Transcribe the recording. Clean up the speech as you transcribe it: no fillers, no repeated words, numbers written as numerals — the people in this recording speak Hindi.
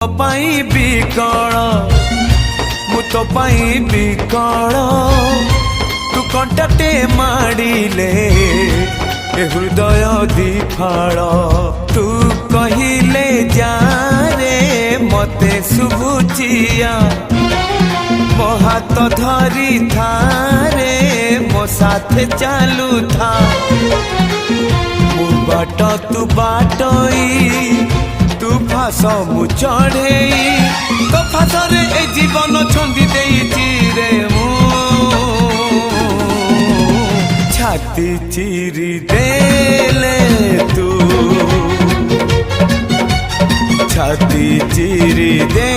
पाई बिकल मु तो पाई बिकल तू कंटाटे माड़िले हृदय दिफाल तू कहिले जा रे मते शुभुचिया मो हाथ धरी था रे मो साथे चालू था मु बाट तू बाटई तू फास मु चढ़े तो फासरे ए जीवन छंदी देइछि रे मु छाती चिरी देले तू छाती चिरी दे